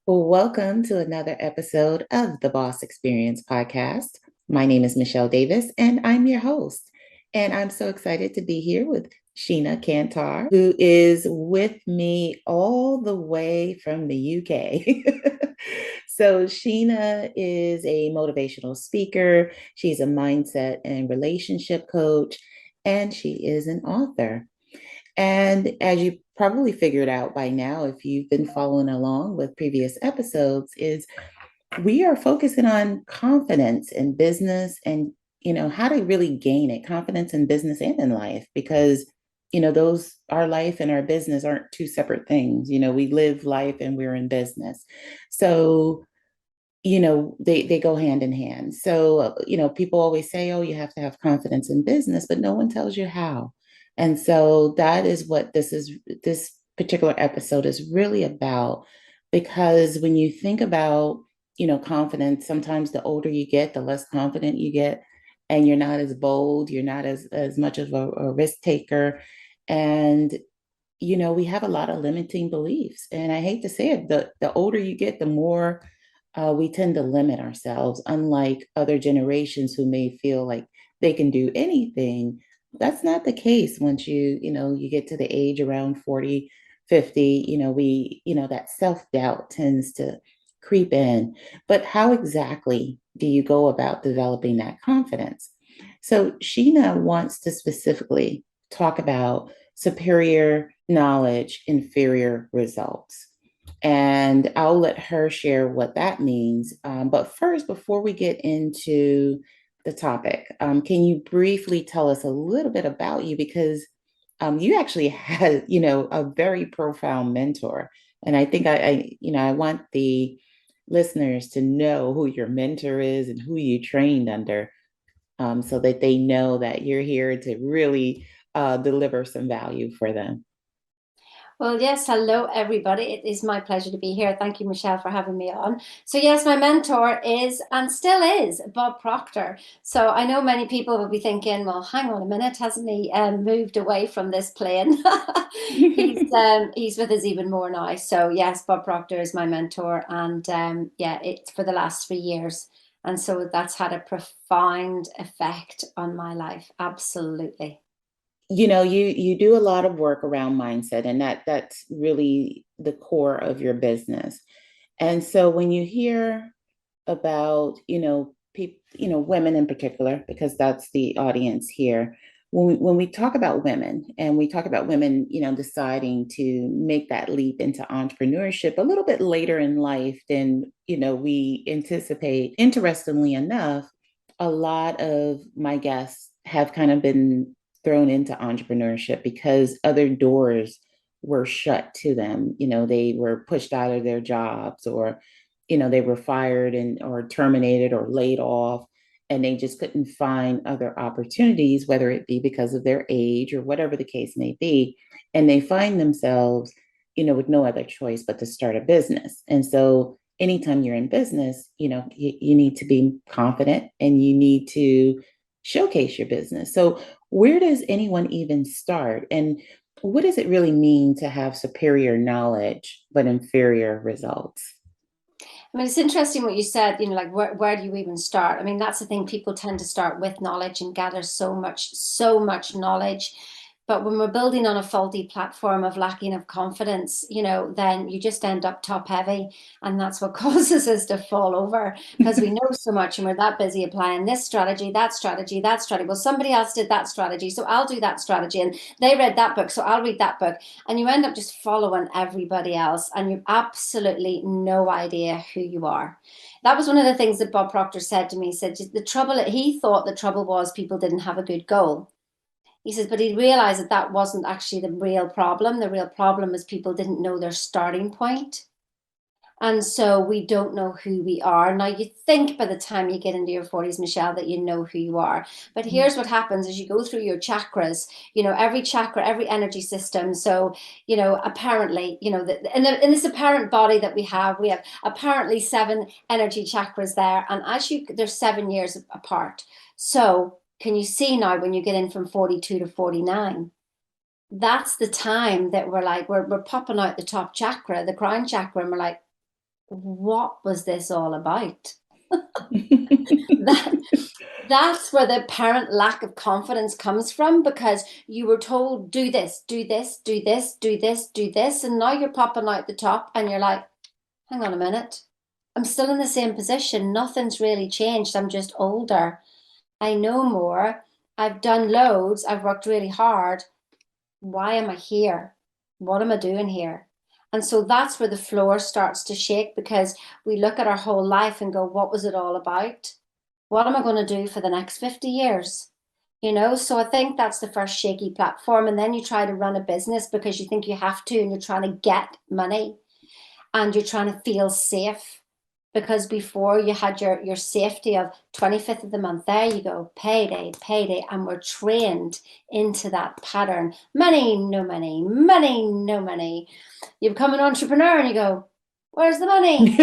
Well, welcome to another episode of the Boss Experience podcast. My name is Michele Davis, and I'm your host. And I'm so excited to be here with Sheena Cantar, who is with me all the way from the UK. So, Sheena is a motivational speaker, she's a mindset and relationship coach, and she is an author. And as you probably figured out by now, if you've been following along with previous episodes, is we are focusing on confidence in business and how to really gain it, confidence in business and in life, because those our life and our business aren't two separate things. We live life and we're in business. So they go hand in hand. So people always say, oh, you have to have confidence in business, but no one tells you how. And so that is what this particular episode is really about. Because when you think about confidence, sometimes the older you get, the less confident you get, and you're not as bold, you're not as much of a risk taker. And we have a lot of limiting beliefs. And I hate to say it, the older you get, the more we tend to limit ourselves, unlike other generations who may feel like they can do anything. That's not the case once you get to the age around 40, 50, that self-doubt tends to creep in. But how exactly do you go about developing that confidence? So Sheena wants to specifically talk about superior knowledge, inferior results. And I'll let her share what that means. But first, before we get into the topic, can you briefly tell us a little bit about you? Because you actually had, a very profound mentor. And I think I want the listeners to know who your mentor is and who you trained under, so that they know that you're here to really deliver some value for them. Well, yes, hello everybody. It is my pleasure to be here. Thank you, Michelle, for having me on. So, yes, my mentor is and still is Bob Proctor. So, I know many people will be thinking, well, hang on a minute, hasn't he moved away from this plane? He's with us even more now. So, yes, Bob Proctor is my mentor, and yeah, it's for the last 3 years. And so that's had a profound effect on my life. Absolutely. You do a lot of work around mindset, and that's really the core of your business. And so when you hear about people, women in particular, because that's the audience here, when we talk about women, and we talk about women deciding to make that leap into entrepreneurship a little bit later in life than we anticipate. Interestingly enough, a lot of my guests have kind of been thrown into entrepreneurship because other doors were shut to them. They were pushed out of their jobs, or they were fired and or terminated or laid off, and they just couldn't find other opportunities, whether it be because of their age or whatever the case may be. And they find themselves with no other choice but to start a business. And so anytime you're in business, you need to be confident and you need to showcase your business. So where does anyone even start? And what does it really mean to have superior knowledge but inferior results? I mean, it's interesting what you said, like where do you even start? I mean, that's the thing. People tend to start with knowledge and gather so much knowledge. But when we're building on a faulty platform of lacking of confidence, then you just end up top heavy. And that's what causes us to fall over because we know so much and we're that busy applying this strategy, that strategy, that strategy. Well, somebody else did that strategy, so I'll do that strategy. And they read that book, so I'll read that book. And you end up just following everybody else and you've absolutely no idea who you are. That was one of the things that Bob Proctor said to me. He said he thought the trouble was people didn't have a good goal. He says, but he realized that that wasn't actually the real problem. The real problem is people didn't know their starting point. And so we don't know who we are. Now, you think by the time you get into your 40s, Michelle, that you know who you are. But here's what happens as you go through your chakras, every chakra, every energy system. So, apparently, in this apparent body that we have apparently 7 energy chakras there. And they're 7 years apart. So, can you see now when you get in from 42 to 49? That's the time that we're popping out the top chakra, the crown chakra, and we're like, what was this all about? That that's where the apparent lack of confidence comes from, because you were told, do this, do this, do this, do this, do this, and now you're popping out the top and you're like, hang on a minute, I'm still in the same position, nothing's really changed, I'm just older, I know more, I've done loads, I've worked really hard, why am I here? What am I doing here? And so that's where the floor starts to shake, because we look at our whole life and go, what was it all about? What am I going to do for the next 50 years? So I think that's the first shaky platform. And then you try to run a business because you think you have to, and you're trying to get money and you're trying to feel safe. Because before you had your safety of 25th of the month, there you go, payday, payday. And we're trained into that pattern. Money, no money, money, no money. You become an entrepreneur and you go, where's the money?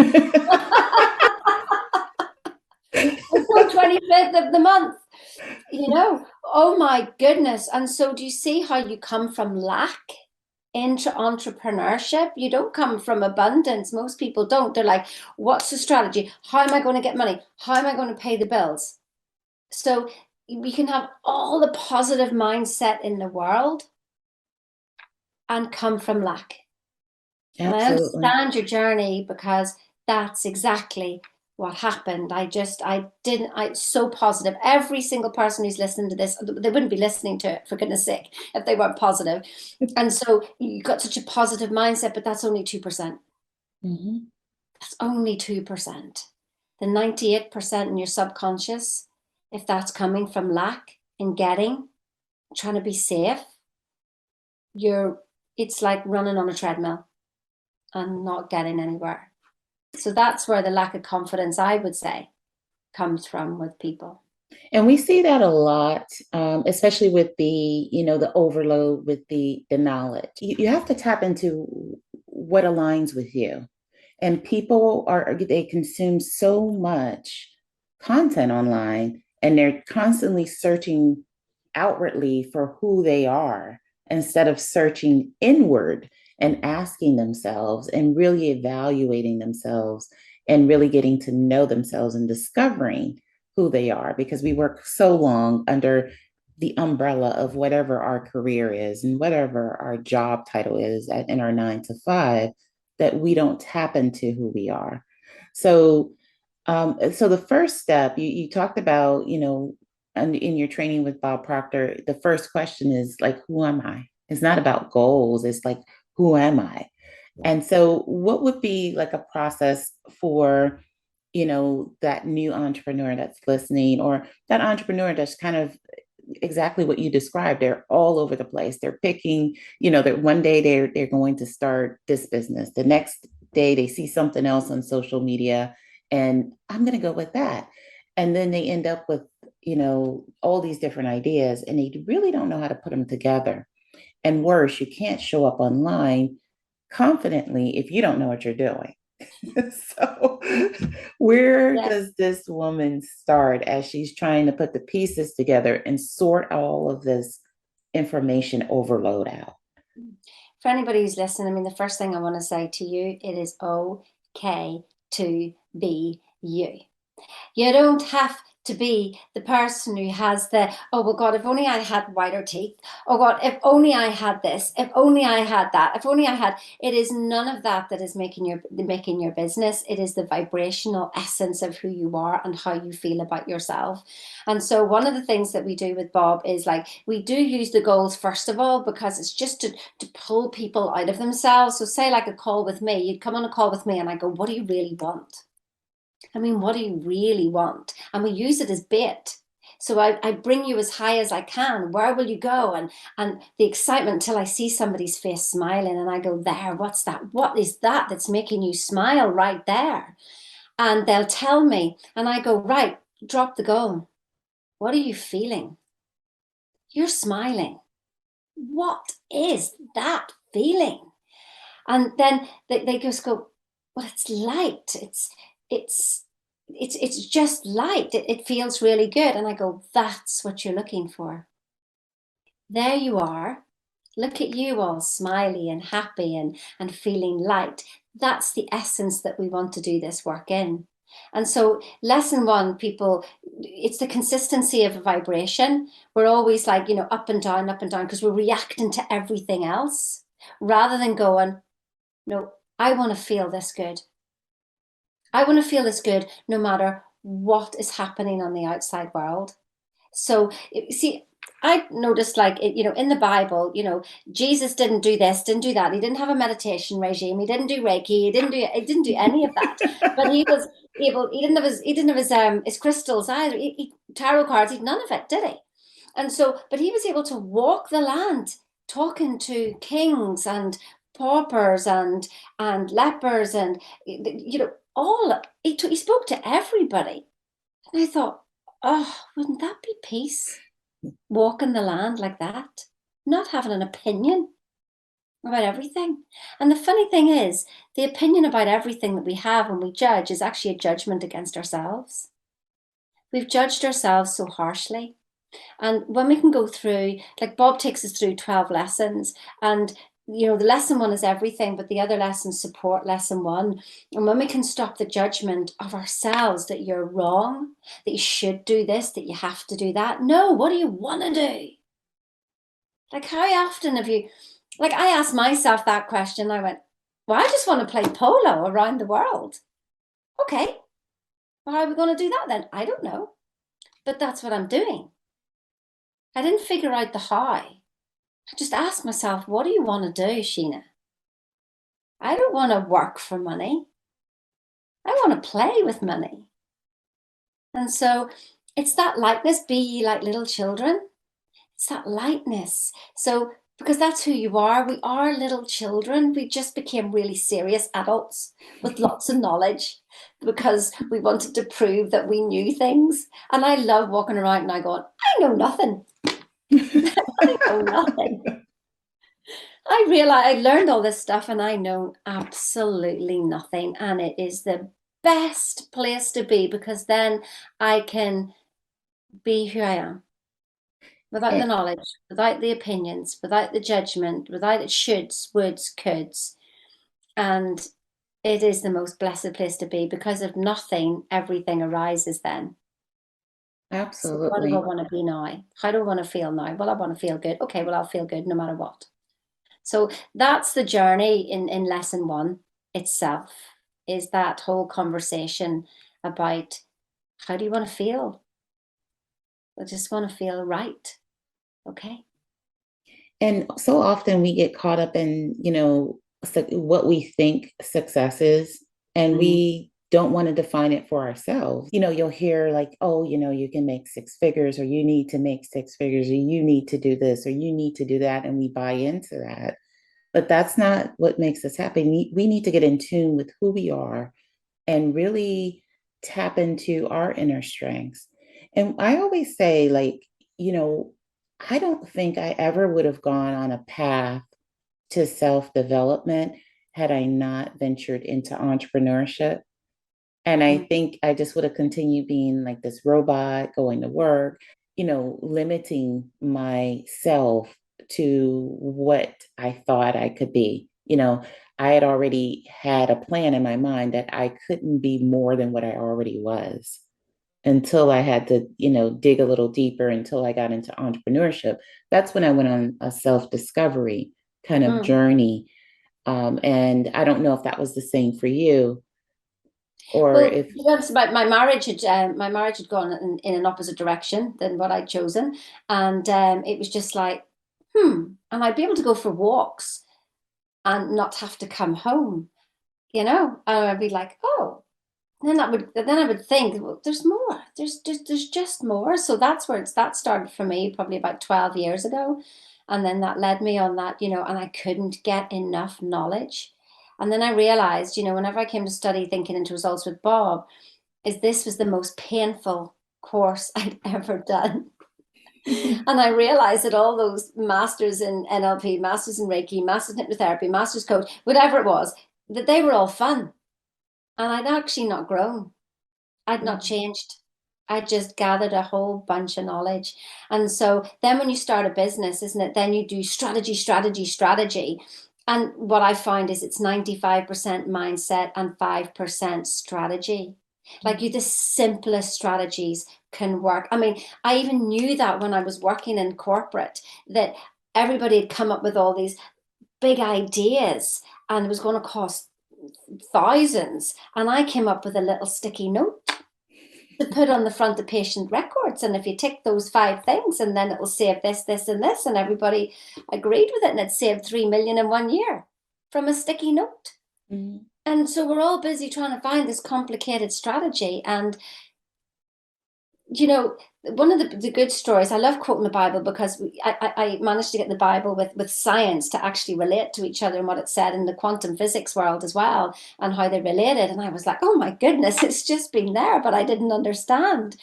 Until 25th of the month. Oh my goodness. And so do you see how you come from lack into entrepreneurship? You don't come from abundance. Most people don't. They're like, what's the strategy? How am I going to get money? How am I going to pay the bills? So we can have all the positive mindset in the world and come from lack. And I Absolutely. understand your journey, because that's exactly what happened. So positive. Every single person who's listening to this, they wouldn't be listening to it, for goodness sake, if they weren't positive. And so you got such a positive mindset, but that's only 2%. Mhm. That's only 2%. The 98% in your subconscious, if that's coming from lack and getting, trying to be safe, it's like running on a treadmill and not getting anywhere. So that's where the lack of confidence, I would say, comes from with people. And we see that a lot, especially with the overload with the knowledge. You have to tap into what aligns with you. And they consume so much content online, and they're constantly searching outwardly for who they are instead of searching inward and asking themselves and really evaluating themselves and really getting to know themselves and discovering who they are, because we work so long under the umbrella of whatever our career is and whatever our job title is in our 9 to 5, that we don't tap into who we are. So the first step you talked about, and in your training with Bob Proctor, the first question is like, who am I? It's not about goals. It's like, who am I? And so what would be like a process for, that new entrepreneur that's listening, or that entrepreneur that's kind of exactly what you described? They're all over the place. They're picking, that one day they're going to start this business. The next day they see something else on social media, and I'm going to go with that. And then they end up with, all these different ideas, and they really don't know how to put them together. And worse, you can't show up online confidently if you don't know what you're doing. So, where Yeah. does this woman start as she's trying to put the pieces together and sort all of this information overload out? For anybody who's listening, I mean, the first thing I want to say to you, it is okay to be you. You don't have to be the person who has oh, well, God, if only I had whiter teeth. Oh, God, if only I had this. If only I had that. If only I had. It is none of that that is making your business. It is the vibrational essence of who you are and how you feel about yourself. And so one of the things that we do with Bob is, like, we do use the goals first of all, because it's just to pull people out of themselves. So say like a call with me, you'd come on a call with me and I go, what do you really want? I mean, what do you really want? And we use it as bait. So I bring you as high as I can. Where will you go? And the excitement until I see somebody's face smiling and I go, there, what's that? What is that that's making you smile right there? And they'll tell me, and I go, right, drop the goal. What are you feeling? You're smiling. What is that feeling? And then they just go, well, it's light. It's it's just light. It feels really good. And I go, that's what you're looking for. There you are. Look at you all smiley and happy and feeling light. that's the essence that we want to do this work in. And so lesson one, people, it's the consistency of a vibration. We're always like, up and down, because we're reacting to everything else rather than going, no, I want to feel this good. I want to feel this good no matter what is happening on the outside world. So, see, I noticed like, in the Bible, Jesus didn't do this, didn't do that. He didn't have a meditation regime. He didn't do Reiki. He didn't do any of that. But he was able, he didn't have his crystals either. Tarot cards, none of it, did he? And so, but he was able to walk the land talking to kings and paupers and lepers and, he spoke to everybody. And I thought, oh, wouldn't that be peace? Walking the land like that, not having an opinion about everything. And the funny thing is, the opinion about everything that we have when we judge is actually a judgment against ourselves. We've judged ourselves so harshly. And when we can go through, like Bob takes us through 12 lessons, and the lesson one is everything, but the other lessons support lesson one. And when we can stop the judgment of ourselves that you're wrong, that you should do this, that you have to do that. No, what do you want to do? Like, how often have you, like, I asked myself that question. I went, well, I just want to play polo around the world. Okay. Well, how are we going to do that then? I don't know. But that's what I'm doing. I didn't figure out the how. I just asked myself, what do you want to do, Sheena? I don't want to work for money. I want to play with money. And so it's that lightness, be ye like little children. It's that lightness. So, because that's who you are. We are little children. We just became really serious adults with lots of knowledge because we wanted to prove that we knew things. And I love walking around and I go, I know nothing. I know nothing. I realize I learned all this stuff and I know absolutely nothing. And it is the best place to be because then I can be who I am without the And knowledge, without the opinions, without the judgment, without it shoulds, woulds, coulds. And it is the most blessed place to be because of nothing, everything arises then. So what do I absolutely. want to be now? How do I want to feel now? Well, I want to feel good. Okay, well, I'll feel good no matter what. So that's the journey in lesson one itself, is that whole conversation about how do you want to feel? I just want to feel right. Okay. And so often we get caught up in, what we think success is, and Mm. we don't want to define it for ourselves. You'll hear like, oh, you can make six figures, or you need to make six figures, or you need to do this, or you need to do that. And we buy into that. But that's not what makes us happy. We need to get in tune with who we are and really tap into our inner strengths. And I always say, like, you know, I don't think I ever would have gone on a path to self development had I not ventured into entrepreneurship. And I Mm. think I just would have continued being like this robot, going to work, limiting myself to what I thought I could be. I had already had a plan in my mind that I couldn't be more than what I already was until I had to, dig a little deeper until I got into entrepreneurship. That's when I went on a self discovery kind of Mm. journey. And I don't know if that was the same for you or Well, if, that's about my marriage had gone in an opposite direction than what I'd chosen, and it was just like, and I'd be able to go for walks and not have to come home, and I'd be like, oh, then I would think, well, there's more. There's just more. So that's where that started for me, probably about 12 years ago. And then that led me on that, and I couldn't get enough knowledge. And then I realized, whenever I came to study thinking into results with Bob, is this was the most painful course I'd ever done. And I realized that all those masters in NLP, masters in Reiki, masters in hypnotherapy, masters coach, whatever it was, that they were all fun. And I'd actually not grown. I'd not changed. I just gathered a whole bunch of knowledge. And so then when you start a business, isn't it? Then you do strategy, strategy, strategy. And what I find is it's 95% mindset and 5% strategy. Like you, the simplest strategies can work. I mean, I even knew that when I was working in corporate, that everybody had come up with all these big ideas and it was going to cost thousands. And I came up with a little sticky note to put on the front of patient records. And if you tick those 5 things, and then it will save this, this, and this, and everybody agreed with it, and it saved 3 million in 1 year from a sticky note. Mhm. And so we're all busy trying to find this complicated strategy. And you know, one of the good stories, I love quoting the Bible because I managed to get the Bible with science to actually relate to each other and what it said in the quantum physics world as well and how they related. And I was like, oh my goodness, it's just been there, but I didn't understand.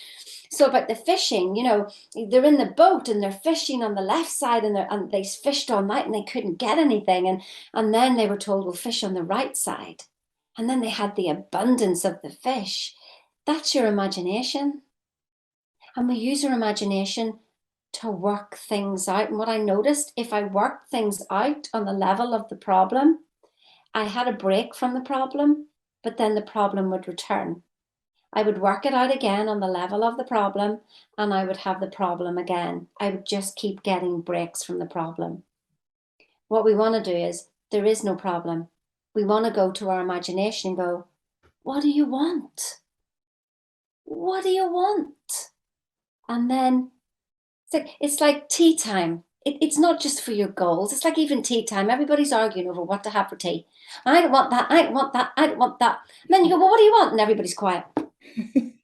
So about the fishing, they're in the boat and they're fishing on the left side and they fished all night and they couldn't get anything. And then they were told, we'll fish on the right side. And then they had the abundance of the fish. That's your imagination. And we use our imagination to work things out. And what I noticed, if I worked things out on the level of the problem, I had a break from the problem, but then the problem would return. I would work it out again on the level of the problem, and I would have the problem again. I would just keep getting breaks from the problem. What we want to do is, there is no problem. We want to go to our imagination and go, what do you want? What do you want? And then it's like tea time. It's not just for your goals. It's like even tea time. Everybody's arguing over what to have for tea. I don't want that. I don't want that. I don't want that. And then you go, well, what do you want? And everybody's quiet.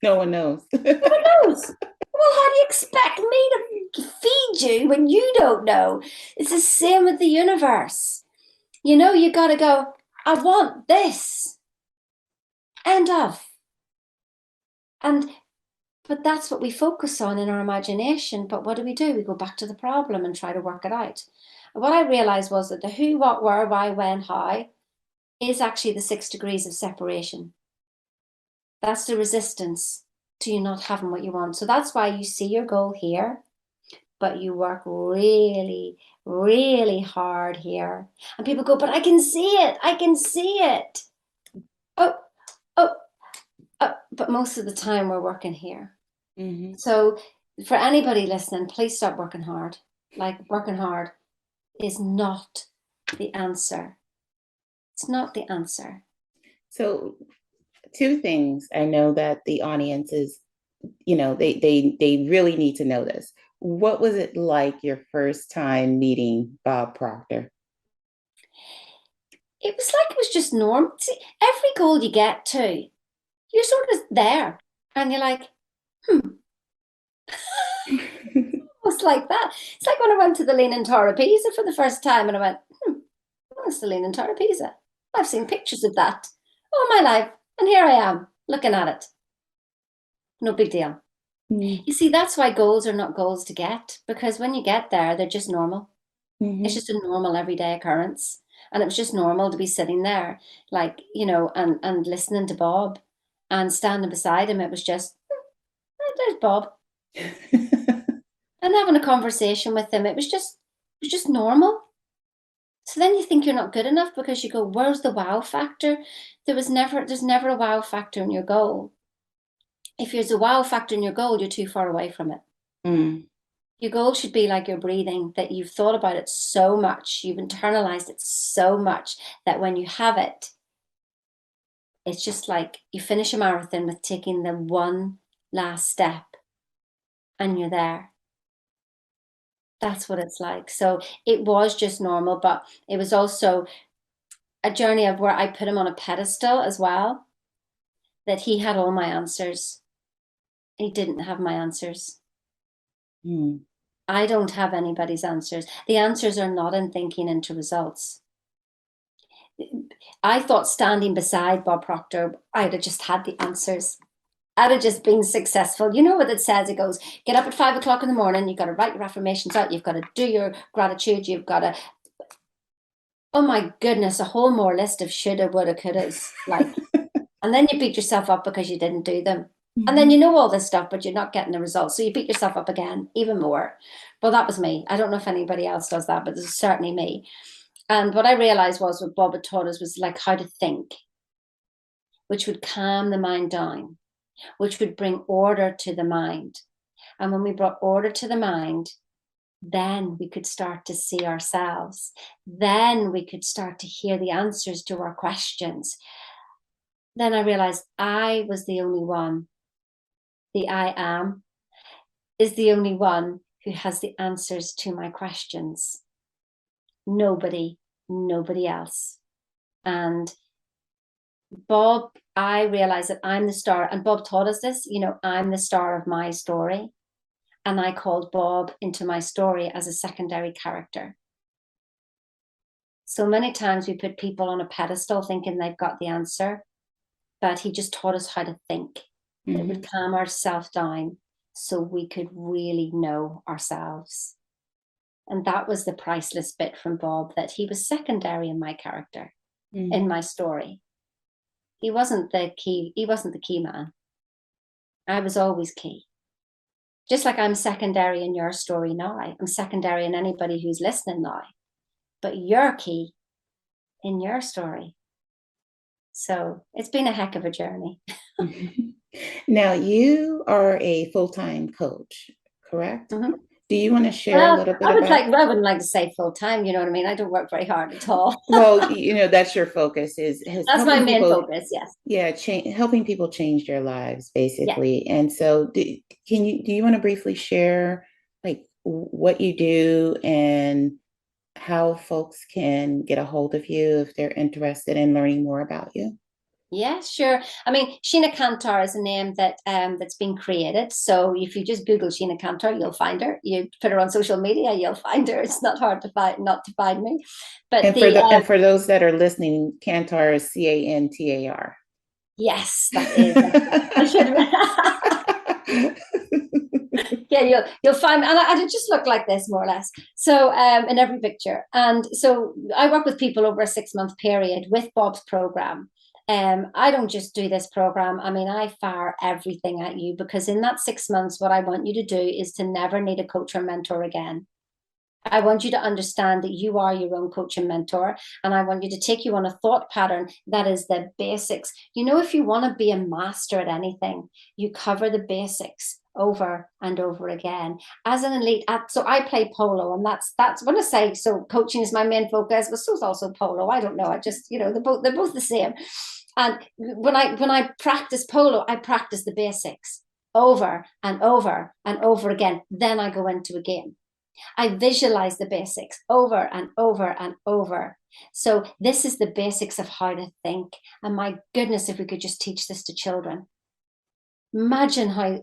No one knows. No one knows. Well, how do you expect me to feed you when you don't know? It's the same with the universe. You got to go, I want this. End of. And But that's what we focus on in our imagination. But what do? We go back to the problem and try to work it out. And what I realized was that the who, what, where, why, when, how is actually the 6 degrees of separation. That's the resistance to you not having what you want. So that's why you see your goal here, but you work really, really hard here. And people go, but I can see it. I can see it. Oh, oh, but most of the time we're working here. Mhm. So for anybody listening, please stop working hard. Like working hard is not the answer. It's not the answer. So, two things I know that the audience is, they really need to know this. What was it like your first time meeting Bob Proctor? It was like it was just normal. See, every goal you get to, you're sort of there. And you're like, almost like that. It's like when I went to the Leaning Tower of Pisa for the first time and I went, that's the Leaning Tower of Pisa. I've seen pictures of that all my life. And here I am looking at it. No big deal. Mhm. You see, that's why goals are not goals to get, because when you get there, they're just normal. It's Mhm. just a normal everyday occurrence. And it was just normal to be sitting there, like, and listening to Bob and standing beside him. It was just, there's Bob. And having a conversation with him. It was just normal. So then you think you're not good enough because you go, where's the wow factor? There's never a wow factor in your goal. If there's a wow factor in your goal, you're too far away from it. Mm. Your goal should be like your breathing, that you've thought about it so much, you've internalized it so much that when you have it, it's just like you finish a marathon with taking the one last step and you're there. That's what it's like. So it was just normal, but it was also a journey of where I put him on a pedestal as well, that he had all my answers. He didn't have my answers. Mm. I don't have anybody's answers. The answers are not in thinking into results. I thought standing beside Bob Proctor, I'd have just had the answers. I'd have just been successful. You know what it says? It goes, get up at 5 o'clock in the morning. You've got to write your affirmations out. You've got to do your gratitude. You've got to, oh my goodness, a whole more list of shoulda, woulda, couldas. Like, and then you beat yourself up because you didn't do them. And then Mhm. you know all this stuff, but you're not getting the results. So you beat yourself up again, even more. Well, that was me. I don't know if anybody else does that, but this is certainly me. And what I realized was what Bob had taught us was like how to think, which would calm the mind down, which would bring order to the mind. And when we brought order to the mind, then we could start to see ourselves. Then we could start to hear the answers to our questions. Then I realized I was the only one. The I am is the only one who has the answers to my questions. Nobody else. And Bob, I realized that I'm the star, and Bob taught us this, I'm the star of my story. And I called Bob into my story as a secondary character. So many times we put people on a pedestal thinking they've got the answer, but he just taught us how to think. Mm-hmm. It would calm ourselves down so we could really know ourselves. And that was the priceless bit from Bob, that he was secondary in my character, in my story. He wasn't the key man. I was always key. Just like I'm secondary in your story now. I'm secondary in anybody who's listening now. But you're key in your story. So it's been a heck of a journey. Now, you are a full-time coach, correct? Mm-hmm. Do you want to share a little bit I wouldn't like to say full-time, you know what I mean? I don't work very hard at all. Well, that's your focus that's my main focus, yes. Yeah, helping people change their lives, basically. Yeah. And so do you want to briefly share like what you do and how folks can get a hold of you if they're interested in learning more about you? Yeah, sure. I mean, Sheena Cantar is a name that that's been created. So if you just Google Sheena Cantar, you'll find her. You put her on social media, you'll find her. It's not hard to not to find me. But and for those that are listening, Cantar is Cantar. Yes, that is. I should have. Yeah, you'll find, and I just look like this more or less. So in every picture, and so I work with people over a 6-month period with Bob's program. I don't just do this program. I mean, I fire everything at you, because in that 6 months, what I want you to do is to never need a coach or mentor again. I want you to understand that you are your own coach and mentor, and I want you to take you on a thought pattern that is the basics. If you want to be a master at anything, you cover the basics over and over again. As an elite, so I play polo, and that's when I say, so coaching is my main focus, but so is also polo. I don't know. I just, they're both the same. And when I practice polo, I practice the basics over and over and over again. Then I go into a game. I visualize the basics over and over and over. So this is the basics of how to think. And my goodness, if we could just teach this to children. Imagine how,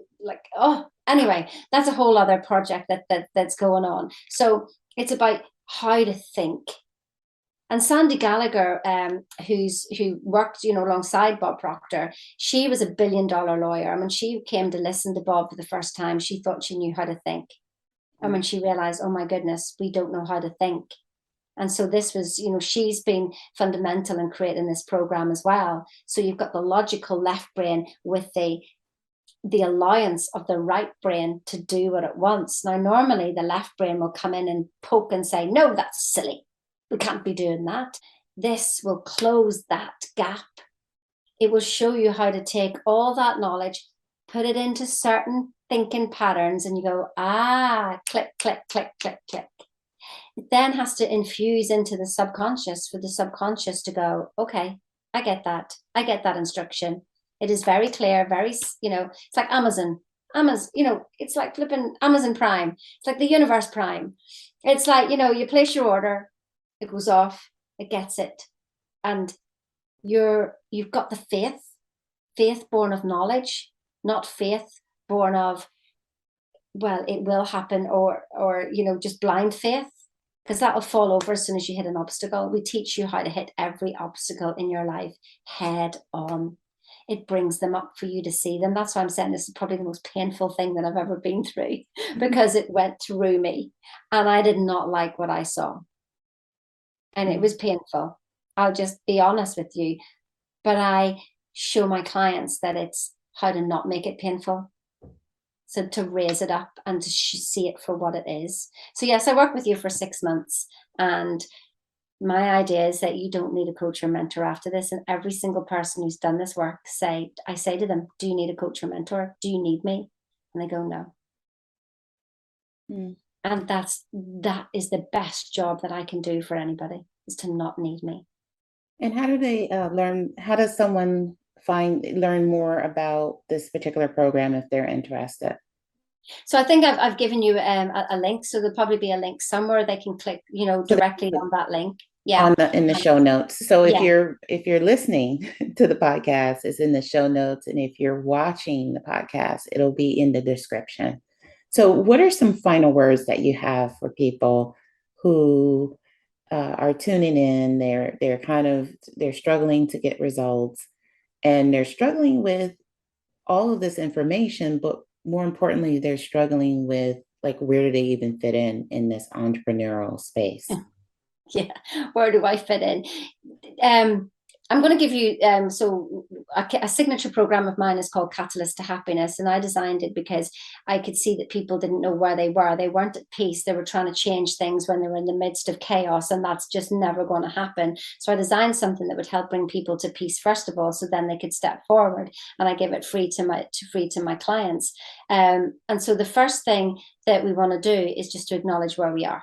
anyway, that's a whole other project that's going on. So it's about how to think. And Sandy Gallagher, who worked, alongside Bob Proctor, she was $1 billion lawyer. And when she came to listen to Bob for the first time, she thought she knew how to think. And when she realized, oh my goodness, we don't know how to think. And so this was, she's been fundamental in creating this program as well. So you've got the logical left brain with the alliance of the right brain to do what it wants. Now, normally the left brain will come in and poke and say, no, that's silly. We can't be doing that. This will close that gap. It will show you how to take all that knowledge, put it into certain thinking patterns, and you go, click, click, click, click, click. It then has to infuse into the subconscious for the subconscious to go, okay, I get that. I get that instruction. It is very clear, very, it's like Amazon, it's like flipping Amazon Prime. It's like the Universe Prime. It's like, you place your order, it goes off, it gets it. And you've got the faith born of knowledge, not faith born of, well, it will happen, or just blind faith, because that'll fall over as soon as you hit an obstacle. We teach you how to hit every obstacle in your life head on. It brings them up for you to see them. That's why I'm saying this is probably the most painful thing that I've ever been through, because it went through me and I did not like what I saw. And it was painful. I'll just be honest with you. But I show my clients that it's how to not make it painful. So to raise it up and to see it for what it is. So yes, I work with you for 6 months, and My idea is that you don't need a coach or mentor after this. And every single person who's done this work I say to them, do you need a coach or mentor? Do you need me? And they go, no. Mm. And that is the best job that I can do for anybody, is to not need me. And how do they learn? How does someone learn more about this particular program if they're interested? So I think I've given you a link. So there'll probably be a link somewhere they can click, So directly on that link. Yeah. in the show notes. So Yeah. if you're listening to the podcast, it's in the show notes, and if you're watching the podcast, it'll be in the description. So, what are some final words that you have for people who are tuning in? They're struggling to get results, and they're struggling with all of this information, but more importantly, they're struggling with, like, where do they even fit in this entrepreneurial space? Yeah, where do I fit in? I'm going to give you a signature program of mine is called Catalyst to Happiness, and I designed it because I could see that people didn't know where they were. They weren't at peace. They were trying to change things when they were in the midst of chaos, and that's just never going to happen. So I designed something that would help bring people to peace first of all, so then they could step forward. And I give it free to my clients. And so the first thing that we want to do is just to acknowledge where we are.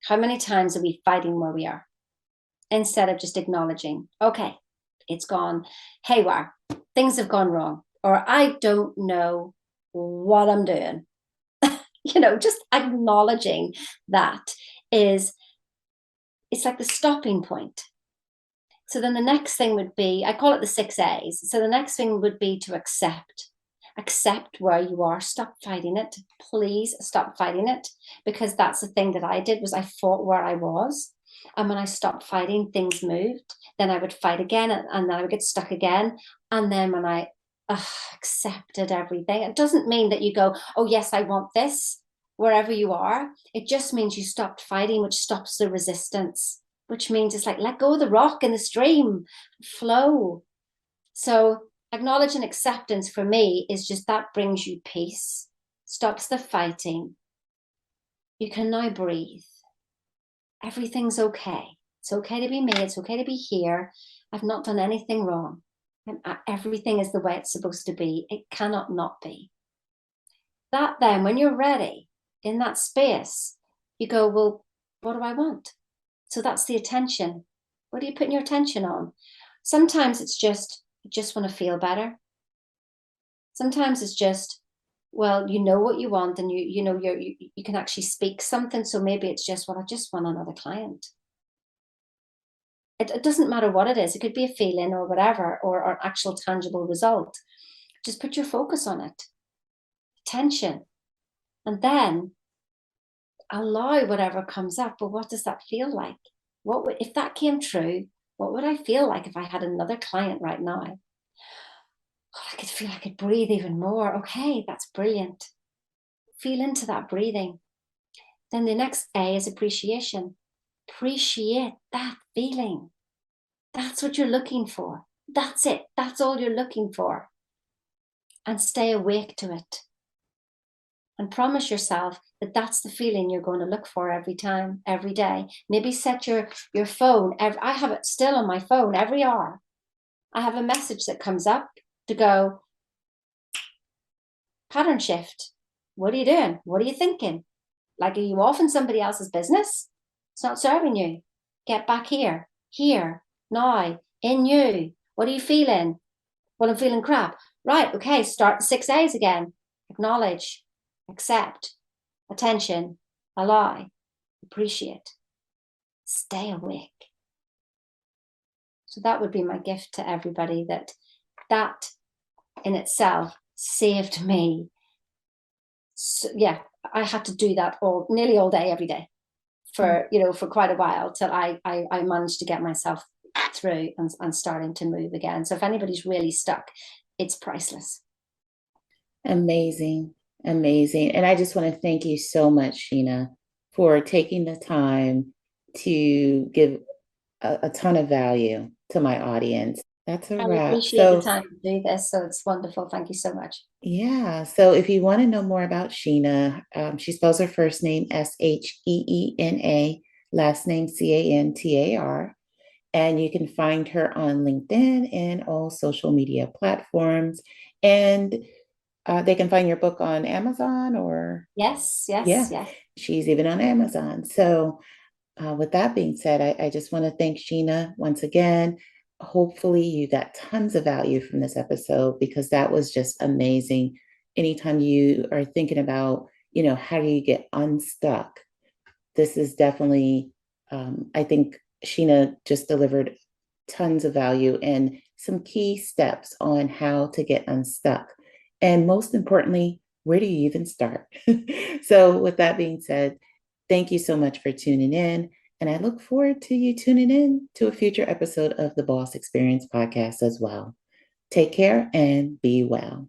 How many times are we fighting where we are instead of just acknowledging, okay, it's gone haywire, things have gone wrong, or I don't know what I'm doing. Just acknowledging that it's like the stopping point. So then the next thing would be, I call it the 6 A's. So the next thing would be to accept where you are. Stop fighting it. Please stop fighting it, because that's the thing that I did, was I fought where I was. And when I stopped fighting, things moved. Then I would fight again, and then I would get stuck again. And then when I accepted everything, it doesn't mean that you go, oh yes, I want this, wherever you are. It just means you stopped fighting, which stops the resistance, which means it's like, let go of the rock in the stream, flow. So acknowledge and acceptance for me is just, that brings you peace, stops the fighting. You can now breathe. Everything's okay. It's okay to be me. It's okay to be here. I've not done anything wrong. Everything is the way it's supposed to be. It cannot not be. That then, when you're ready in that space, you go, well, what do I want? So that's the attention. What are you putting your attention on? Sometimes it's just, you just want to feel better. Sometimes it's just, well, you know what you want, and you can actually speak something. So maybe it's just, well, I just want another client. It doesn't matter what it is. It could be a feeling or whatever, or an actual tangible result. Just put your focus on it. Attention. And then allow whatever comes up. But what does that feel like? If that came true, what would I feel like if I had another client right now? I could feel I could breathe even more. Okay, that's brilliant. Feel into that breathing. Then the next A is appreciation. Appreciate that feeling. That's what you're looking for. That's it. That's all you're looking for. And stay awake to it. And promise yourself that that's the feeling you're going to look for every time, every day. Maybe set your phone. I have it still on my phone every hour. I have a message that comes up to go, pattern shift. What are you doing? What are you thinking? Like, are you off in somebody else's business? It's not serving you. Get back here, now, in you. What are you feeling? Well, I'm feeling crap. Right, okay, start the 6 A's again. Acknowledge, accept, attention, allow, appreciate, stay awake. So that would be my gift to everybody, that in itself saved me. So, yeah, I had to do that nearly all day, every day for quite a while, till I managed to get myself through and starting to move again. So if anybody's really stuck, it's priceless. Amazing. Amazing. And I just want to thank you so much, Sheena, for taking the time to give a ton of value to my audience. That's a I wrap. appreciate the So, time to do this. So it's wonderful. Thank you so much. yeah. So if you want to know more about Sheena, she spells her first name Sheena. last name Cantar. And you can find her on LinkedIn and all social media platforms. And they can find your book on Amazon or, Yes, yes, yeah, yes. she's even on Amazon. So, with that being said, I just want to thank Sheena once again. Hopefully, you got tons of value from this episode because that was just amazing. Anytime you are thinking about, how do you get unstuck? This is definitely, I think Sheena just delivered tons of value and some key steps on how to get unstuck. And most importantly, where do you even start? So, with that being said, thank you so much for tuning in. And I look forward to you tuning in to a future episode of the Boss Experience podcast as well. Take care and be well.